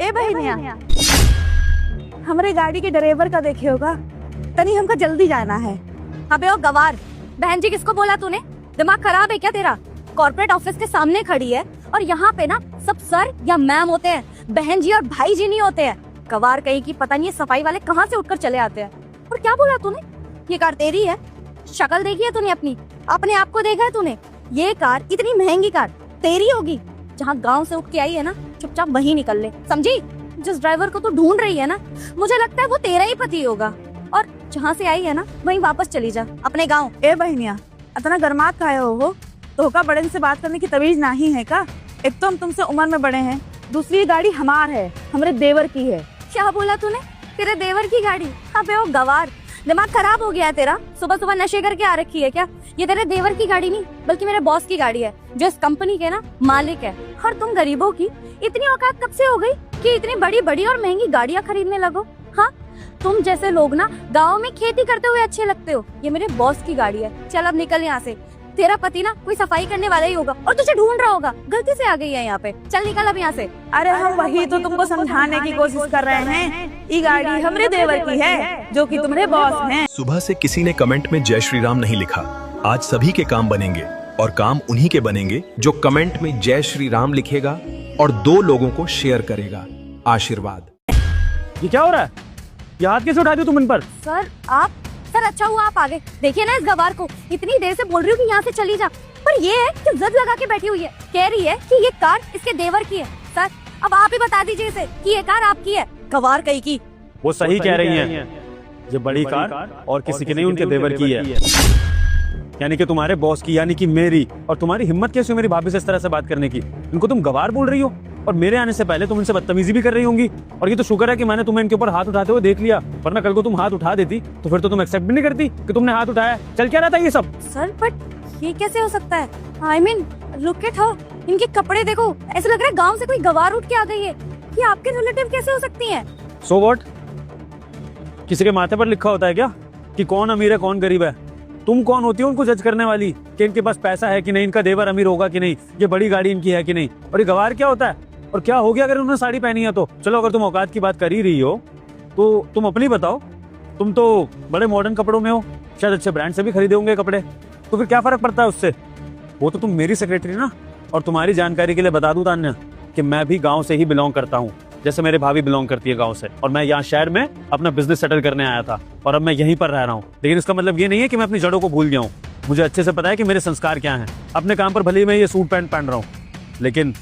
ए बहनिया, हमारे गाड़ी के ड्राइवर का देखे होगा, तनी हमको जल्दी जाना है। अबे ओ गवार, बहन जी किसको बोला तूने? दिमाग खराब है क्या तेरा? कॉर्पोरेट ऑफिस के सामने खड़ी है और यहाँ पे ना सब सर या मैम होते हैं, बहन जी और भाई जी नहीं होते हैं। गवार कहीं की पता नहीं सफाई वाले कहाँ से उठकर चले आते हैं। और क्या बोला तूने? ये कार तेरी है? शक्ल देखी है तूने अपनी? अपने आप को देखा है तूने? ये कार, इतनी महंगी कार तेरी होगी? जहाँ गांव से उठ के आई है ना, चुपचाप वहीं निकल ले, समझी? जिस ड्राइवर को तू ढूंढ रही है ना, मुझे लगता है वो तेरा ही पति होगा। और जहाँ से आई है ना, वहीं वापस चली जा अपने गाँव। ए बहनिया, इतना गरमात खाए हो? धोखा बड़े से बात करने की तमीज नहीं है का? एक तो हम तुमसे उम्र में बड़े हैं, दूसरी गाड़ी हमार है, हमारे देवर की है। क्या बोला तूने? तेरे देवर की गाड़ी? अबे ओ गवार, दिमाग खराब हो गया है तेरा? सुबह सुबह नशे करके आ रखी है क्या? ये तेरे देवर की गाड़ी नहीं बल्कि मेरे बॉस की गाड़ी है, जो इस कंपनी के ना मालिक है। और तुम गरीबों की इतनी औकात कब से हो गई कि इतनी बड़ी बड़ी और महंगी गाड़ियाँ खरीदने लगो? हाँ, तुम जैसे लोग ना गाँव में खेती करते हुए अच्छे लगते हो। ये मेरे बॉस की गाड़ी है, चल अब निकल यहाँ से। तेरा पति ना कोई सफाई करने वाला ही होगा और तुझे ढूंढ रहा होगा, गलती से आ गई है यहाँ पे। चल निकल अब यहाँ से। अरे हम वही तो तुमको समझाने की कोशिश कर रहे हैं, ये गाड़ी हमरे देवर की है, जो कि तुम्हारे बॉस हैं। सुबह से किसी ने कमेंट में जय श्री राम नहीं लिखा। आज सभी के काम बनेंगे और काम उन्हीं के बनेंगे जो कमेंट में जय श्री राम लिखेगा और 2 लोगों को शेयर करेगा। आशीर्वाद। ये क्या हो रहा है? ये हाथ कैसे उठा दिया तुम इन पर? सर अच्छा हुआ आप आ गए। देखिए ना इस गवार को, इतनी देर से बोल रही हूँ कि यहाँ से चली जा, पर ये है कि जिद लगा के बैठी हुई है। कह रही है कि ये कार इसके देवर की है। सर अब आप ही बता दीजिए इसे कि ये कार आपकी है। गवार कहीं की। वो सही कह रही हैं। ये बड़ी कार और किसी की नहीं, उनके देवर की है। यानी कि तुम्हारे बॉस की, यानी कि मेरी। और तुम्हारी हिम्मत कैसे मेरी भाभी से इस तरह से बात करने की? इनको तुम गवार बोल रही हो और मेरे आने से पहले तुम इनसे बदतमीजी भी कर रही होंगी। और ये तो शुक्र है कि मैंने तुम्हें इनके ऊपर हाथ उठाते हुए देख लिया, वरना कल को तुम हाथ उठा देती तो फिर तो तुम एक्सेप्ट भी नहीं करती कि तुमने हाथ उठाया। चल क्या रहा था ये सब? सर बट ये कैसे हो सकता है? I mean, look at her, इनके कपड़े देखो, ऐसा लग रहा है गांव से कोई गवार उठ के आ गई है। ये आपके रिलेटिव कैसे हो सकती हैं? So what? किसी के माथे पर लिखा होता है क्या कि कौन अमीर है कौन गरीब है? तुम कौन होती हो उनको जज करने वाली कि इनके पास पैसा है कि नहीं, इनका देवर अमीर होगा कि नहीं, ये बड़ी गाड़ी इनकी है कि नहीं? और ये गवार क्या होता है? और क्या हो गया अगर उन्होंने साड़ी पहनी है तो? चलो अगर तुम औकात की बात कर ही रही हो तो तुम अपनी बताओ। तुम तो बड़े मॉडर्न कपड़ों में हो, शायद अच्छे ब्रांड से भी खरीदे होंगे कपड़े, तो फिर क्या फर्क पड़ता है उससे? वो तो तुम मेरी सेक्रेटरी ना। और तुम्हारी जानकारी के लिए बता दूं तान्या कि मैं भी गाँव से ही बिलोंग करता हूँ, जैसे मेरे भाभी बिलोंग करती है गांव से। और मैं यहाँ शहर में अपना बिजनेस सेटल करने आया था और अब मैं यहीं पर रह रहा हूँ। लेकिन इसका मतलब ये नहीं है कि मैं अपनी जड़ों को भूल गया हूँ। मुझे अच्छे से पता है कि मेरे संस्कार क्या हैं। अपने काम पर भले ही मैं ये सूट पैंट पहन रहा हूँ, लेकिन